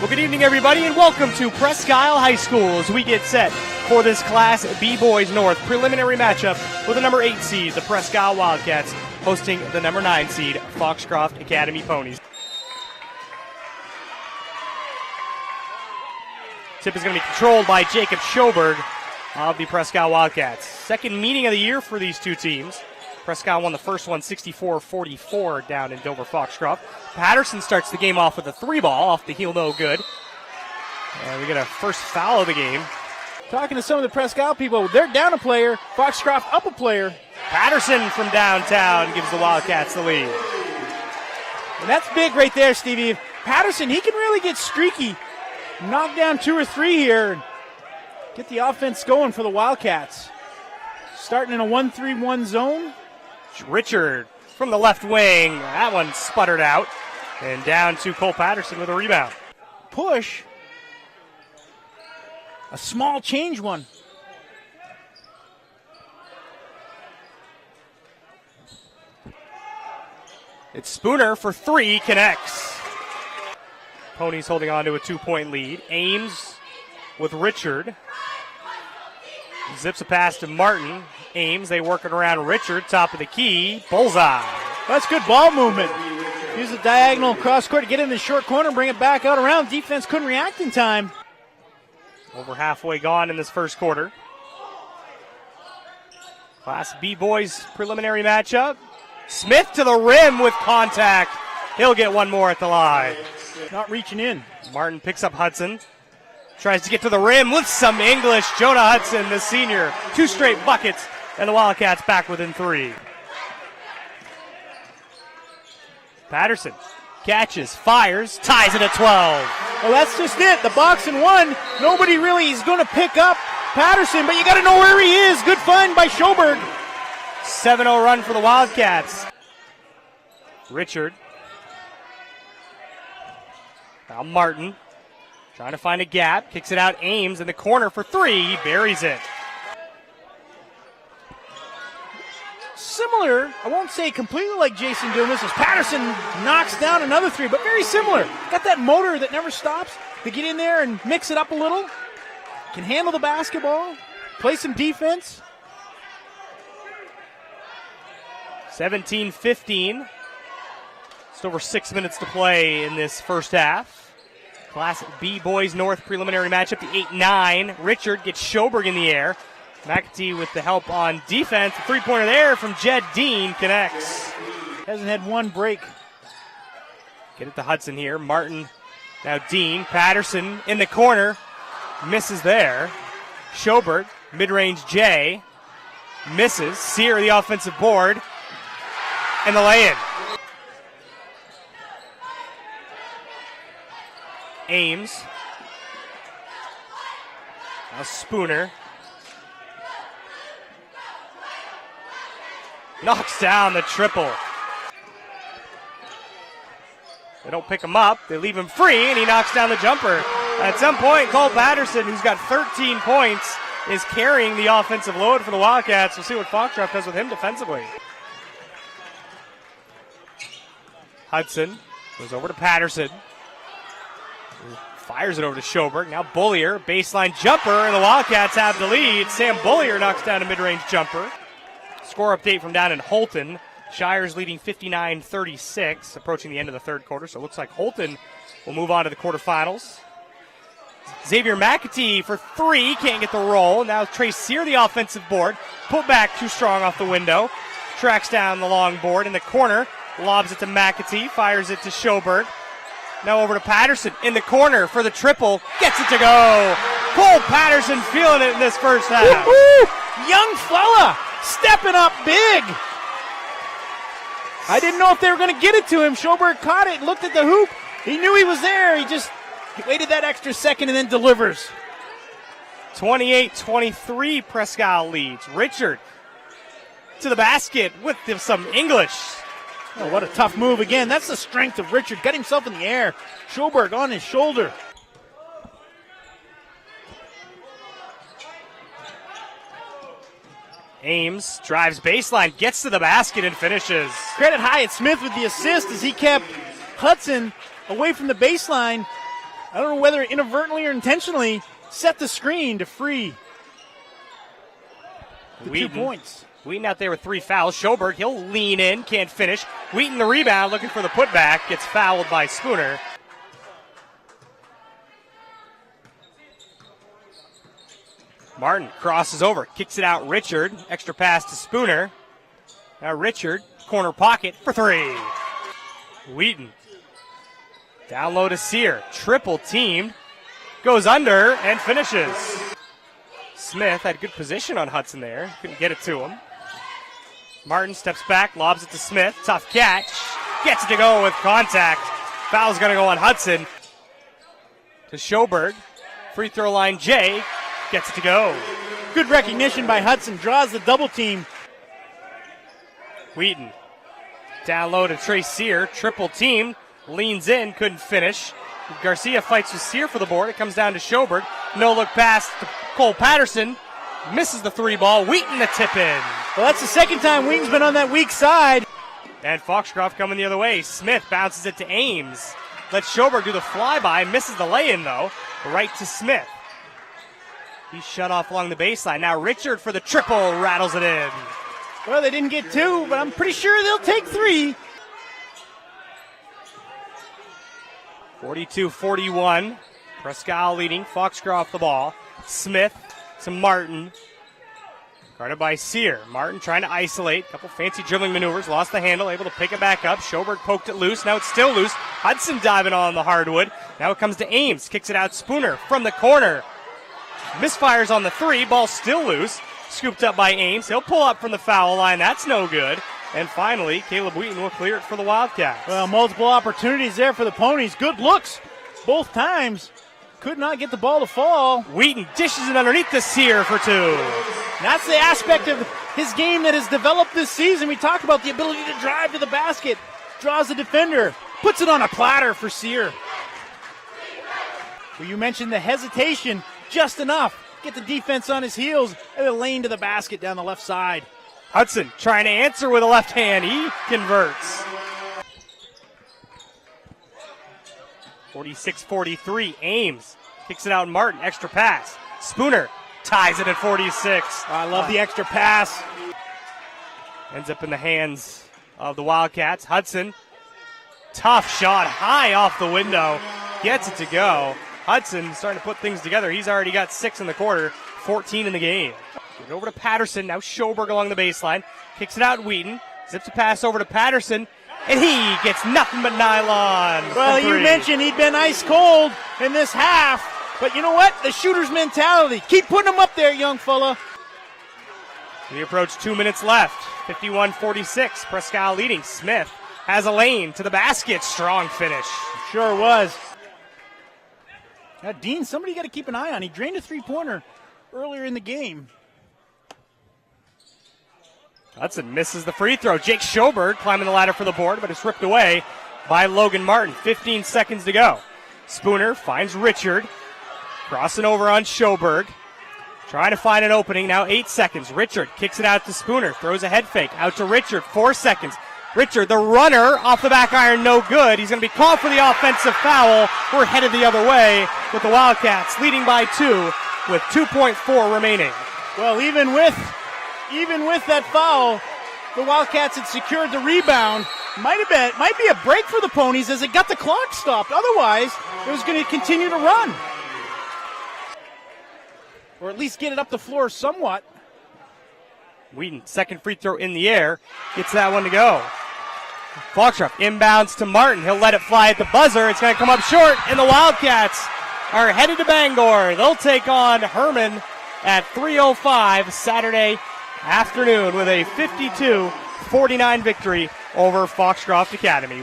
Well, good evening, everybody, and welcome to Presque High School as we get set for this Class B Boys North preliminary matchup with the number 8 seed, the Presque Wildcats, hosting the number 9 seed, Foxcroft Academy Ponies. Tip is going to be controlled by Jacob Schoberg of the Presque Wildcats. Second meeting of the year for these two teams. Presque won the first one 64-44 down in Dover Foxcroft. Patterson starts the game off with a 3-ball off the heel, no good. And we get a first foul of the game. Talking to some of the Presque people, they're down a player, Foxcroft up a player. Patterson from downtown gives the Wildcats the lead. And that's big right there, Stevie. Patterson, he can really get streaky. Knock down 2 or 3 here and get the offense going for the Wildcats. Starting in a 1-3-1 zone. Richard from the left wing. That one sputtered out. And down to Cole Patterson with a rebound. Push. A small change one. It's Spooner for 3, connects. Ponies holding on to a 2-point lead. Ames with Richard. Zips a pass to Martin. Ames, they work it around Richard, top of the key. Bullseye. That's good ball movement. Use the diagonal cross court to get in the short corner, bring it back out around. Defense couldn't react in time. Over halfway gone in this first quarter. Class B boys preliminary matchup. Smith to the rim with contact. He'll get one more at the line. Not reaching in. Martin picks up Hudson. Tries to get to the rim with some English. Jonah Hudson, the senior. 2 straight buckets, and the Wildcats back within 3. Patterson catches, fires, ties it at 12. Well, that's just it. The box and one. Nobody really is going to pick up Patterson, but you got to know where he is. Good find by Schoberg. 7-0 run for the Wildcats. Richard. Now Martin. Trying to find a gap. Kicks it out. Ames in the corner for 3. He buries it. Similar, I won't say completely like Jason doing this, as Patterson knocks down another 3, but very similar. Got that motor that never stops to get in there and mix it up a little. Can handle the basketball. Play some defense. 17-15. Just over 6 minutes to play in this first half. Class B Boys North preliminary matchup, the 8-9. Richard gets Schoberg in the air. McAtee with the help on defense. The 3-pointer there from Jed Dean connects. Hasn't had one break. Get it to Hudson here. Martin, now Dean. Patterson in the corner. Misses there. Schoberg, mid-range J. Misses. Sear the offensive board. And the lay-in. Ames. Now Spooner. Knocks down the triple. They don't pick him up. They leave him free, and he knocks down the jumper. At some point, Cole Patterson, who's got 13 points, is carrying the offensive load for the Wildcats. We'll see what Foxcroft does with him defensively. Hudson goes over to Patterson. Fires it over to Schoberg. Now Bullier, baseline jumper, and the Wildcats have the lead. Sam Bullier knocks down a mid-range jumper. Score update from down in Holton. Shire's leading 59-36, approaching the end of the third quarter, so it looks like Holton will move on to the quarterfinals. Xavier McAtee for 3, can't get the roll. Now Trey Sear, the offensive board. Put back too strong off the window. Tracks down the long board in the corner. Lobs it to McAtee, fires it to Schoberg. Now over to Patterson in the corner for the triple. Gets it to go. Cole Patterson feeling it in this first half. Woo-hoo! Young fella stepping up big. I didn't know if they were going to get it to him. Schoberg caught it, looked at the hoop. He knew he was there. He just waited that extra second and then delivers. 28-23 Presque leads. Richard to the basket with some English. Oh, what a tough move again. That's the strength of Richard. Got himself in the air. Schoberg on his shoulder. Ames drives baseline, gets to the basket and finishes. Credit Hyatt Smith with the assist as he kept Hudson away from the baseline. I don't know whether inadvertently or intentionally, set the screen to free the 2 points. Wheaton out there with 3 fouls. Schoberg, he'll lean in, can't finish. Wheaton the rebound, looking for the putback, gets fouled by Spooner. Martin crosses over, kicks it out Richard. Extra pass to Spooner. Now Richard, corner pocket for 3. Wheaton. Down low to Sear. Triple teamed. Goes under and finishes. Smith had good position on Hudson there. Couldn't get it to him. Martin steps back, lobs it to Smith. Tough catch. Gets it to go with contact. Foul's going to go on Hudson. To Schoberg. Free throw line Jay. Gets it to go. Good recognition by Hudson. Draws the double team. Wheaton. Down low to Trey Sear. Triple team. Leans in. Couldn't finish. Garcia fights with Sear for the board. It comes down to Schoberg. No look pass to Cole Patterson. Misses the 3 ball. Wheaton the tip in. Well, that's the second time Wheaton's been on that weak side. And Foxcroft coming the other way. Smith bounces it to Ames. Lets Schoberg do the flyby. Misses the lay-in, though. Right to Smith. He's shut off along the baseline. Now Richard for the triple. Rattles it in. Well, they didn't get 2, but I'm pretty sure they'll take 3. 42-41. Presque leading. Foxcroft the ball. Smith to Martin. Guarded by Sear. Martin trying to isolate. Couple fancy dribbling maneuvers. Lost the handle. Able to pick it back up. Schoberg poked it loose. Now it's still loose. Hudson diving on the hardwood. Now it comes to Ames. Kicks it out Spooner from the corner. Misfires on the 3. Ball still loose. Scooped up by Ames. He'll pull up from the foul line. That's no good. And finally, Caleb Wheaton will clear it for the Wildcats. Well, multiple opportunities there for the Ponies. Good looks both times. Could not get the ball to fall. Wheaton dishes it underneath the Sear for 2. That's the aspect of his game that has developed this season. We talk about the ability to drive to the basket. Draws the defender. Puts it on a platter for Sear. Well, you mentioned the hesitation. Just enough. Get the defense on his heels. And a lane to the basket down the left side. Hudson trying to answer with a left hand. He converts. 46-43. Ames kicks it out. Martin. Extra pass. Spooner ties it at 46. I love the extra pass. Ends up in the hands of the Wildcats. Hudson. Tough shot. High off the window. Gets it to go. Hudson starting to put things together. He's already got 6 in the quarter. 14 in the game. Get over to Patterson. Now Schoberg along the baseline. Kicks it out Wheaton. Zips a pass over to Patterson. And he gets nothing but nylon. Well, you mentioned he'd been ice cold in this half. But you know what? The shooter's mentality. Keep putting them up there, young fella. We approach 2 minutes left. 51-46. Presque leading. Smith has a lane to the basket. Strong finish. Sure was. Now, Dean, somebody got to keep an eye on. He drained a 3-pointer earlier in the game. Hudson misses the free throw. Jake Schoberg climbing the ladder for the board, but it's ripped away by Logan Martin. 15 seconds to go. Spooner finds Richard. Crossing over on Schoberg. Trying to find an opening. Now 8 seconds. Richard kicks it out to Spooner. Throws a head fake. Out to Richard. 4 seconds. Richard, the runner, off the back iron, no good. He's going to be called for the offensive foul. We're headed the other way with the Wildcats leading by 2 with 2.4 remaining. Well, even with that foul, the Wildcats had secured the rebound. Might be a break for the Ponies as it got the clock stopped. Otherwise, it was going to continue to run. Or at least get it up the floor somewhat. Wheaton, second free throw in the air. Gets that one to go. Foxcroft inbounds to Martin. He'll let it fly at the buzzer. It's going to come up short, and the Wildcats are headed to Bangor. They'll take on Herman at 3:05 Saturday afternoon with a 52-49 victory over Foxcroft Academy.